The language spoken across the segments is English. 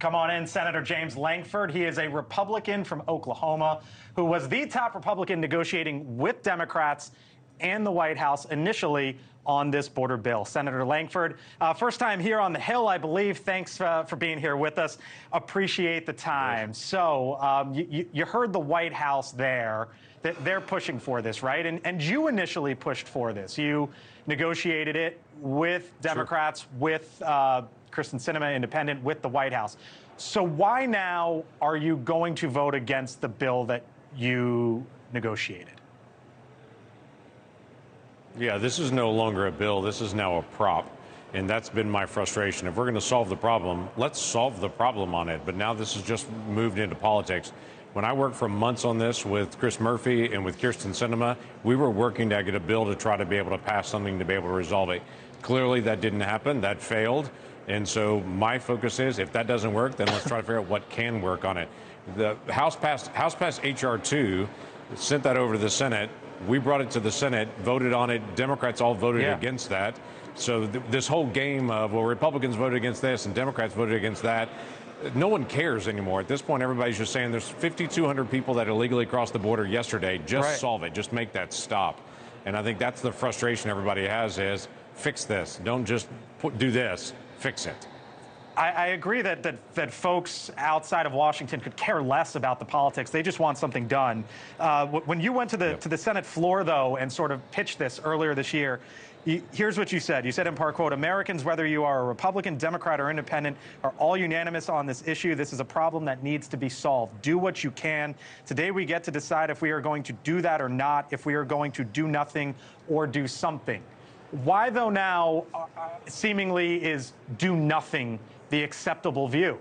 Come on in, Senator James Lankford. He is a Republican from Oklahoma who was the top Republican negotiating with Democrats and the White House initially on this border bill. Senator Lankford, first time here on the Hill, I believe. Thanks for being here with us. Appreciate the time. So you heard the White House there. They're pushing for this, right? And you initially pushed for this. You negotiated it with Democrats, sure, with Kristen Sinema, independent, with the White House. So why now are you going to vote against the bill that you negotiated? Yeah, this is no longer a bill. This is now a prop. And that's been my frustration. If we're going to solve the problem, let's solve the problem on it. But now this has just moved into politics. When I worked for months on this with Chris Murphy and with Kristen Sinema, we were working to get a bill to try to be able to pass something to be able to resolve it. Clearly, that didn't happen. That failed. And so my focus is, if that doesn't work, then let's try to figure out what can work on it. The House passed H.R. 2, sent that over to the Senate. We brought it to the Senate, voted on it. Democrats all voted against that. So this whole game of, well, Republicans voted against this and Democrats voted against that, no one cares anymore. At this point, everybody's just saying there's 5,200 people that illegally crossed the border yesterday. Just solve it. Just make that stop. And I think that's the frustration everybody has is, fix this. Don't just do this. Fix it. I agree that folks outside of Washington could care less about the politics. They just want something done. When you went to the Senate floor, though, and sort of pitched this earlier this year, here's what you said. You said in part, quote, "Americans, whether you are a Republican, Democrat, or independent, are all unanimous on this issue. This is a problem that needs to be solved. Do what you can. Today we get to decide if we are going to do that or not, if we are going to do nothing or do something." Why, though, now seemingly is do nothing the acceptable view?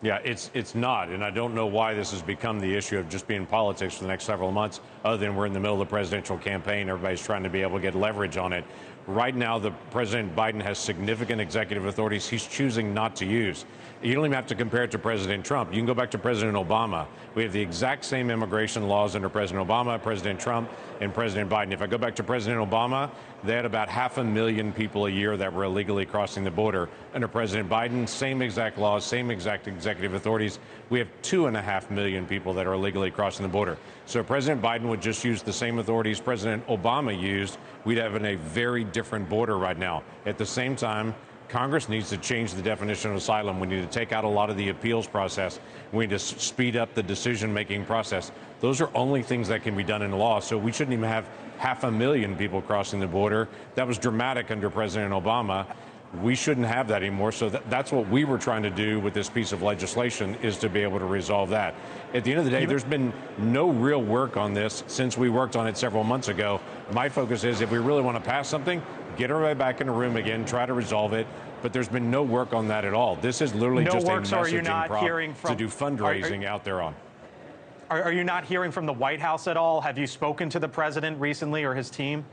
Yeah, it's not, and I don't know why this has become the issue of just being politics for the next several months, other than we're in the middle of the presidential campaign. Everybody's trying to be able to get leverage on it. Right now, President Biden has significant executive authorities he's choosing not to use. You don't even have to compare it to President Trump. You can go back to President Obama. We have the exact same immigration laws under President Obama, President Trump, and President Biden. If I go back to President Obama, they had about 500,000 people a year that were illegally crossing the border. Under President Biden, same exact laws, same exact executive authorities. We have 2.5 million people that are illegally crossing the border. So if President Biden would just use the same authorities President Obama used, we'd have a very different border right now. At the same time, Congress needs to change the definition of asylum. We need to take out a lot of the appeals process. We need to speed up the decision-making process. Those are only things that can be done in law. So we shouldn't even have 500,000 people crossing the border. That was dramatic under President Obama. We shouldn't have that anymore. So that's what we were trying to do with this piece of legislation, is to be able to resolve that. At the end of the day, there's been no real work on this since we worked on it several months ago. My focus is, if we really want to pass something, get everybody back in the room again, try to resolve it. But there's been no work on that at all. This is literally just a messaging prop to do fundraising out there on. Are you not hearing from the White House at all? Have you spoken to the president recently or his team?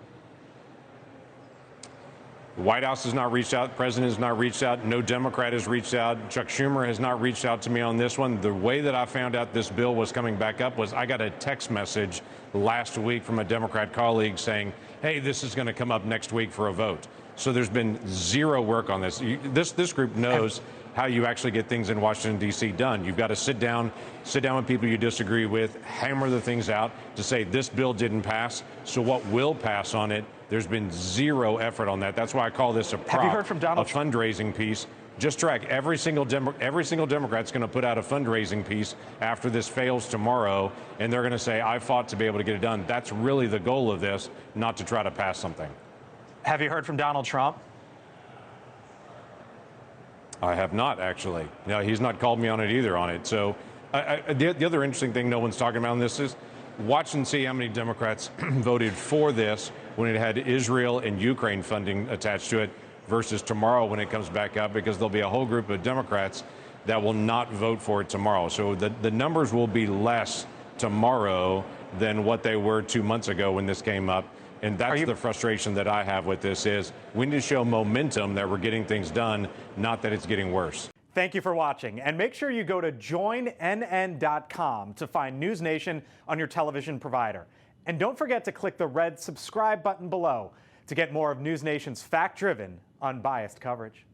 The White House has not reached out. The president has not reached out. No Democrat has reached out. Chuck Schumer has not reached out to me on this one. The way that I found out this bill was coming back up was I got a text message last week from a Democrat colleague saying, hey, this is going to come up next week for a vote. So there's been zero work on this. This group knows how you actually get things in Washington, D.C. done. You've got to sit down with people you disagree with, hammer the things out to say this bill didn't pass, so what will pass on it? There's been zero effort on that. That's why I call this a prop, Have you heard from Donald Trump? Fundraising piece. Just track every single Democrat's going to put out a fundraising piece after this fails tomorrow, and they're going to say, I fought to be able to get it done. That's really the goal of this, not to try to pass something. Have you heard from Donald Trump? I have not, actually. No, he's not called me on it either on it. So the other interesting thing no one's talking about on this is watch and see how many Democrats voted for this when it had Israel and Ukraine funding attached to it versus tomorrow when it comes back up, because there'll be a whole group of Democrats that will not vote for it tomorrow. So the numbers will be less tomorrow than what they were 2 months ago when this came up. And that's the frustration that I have with this is we need to show momentum that we're getting things done, not that it's getting worse. Thank you for watching. And make sure you go to joinnn.com to find NewsNation on your television provider. And don't forget to click the red subscribe button below to get more of NewsNation's fact-driven, unbiased coverage.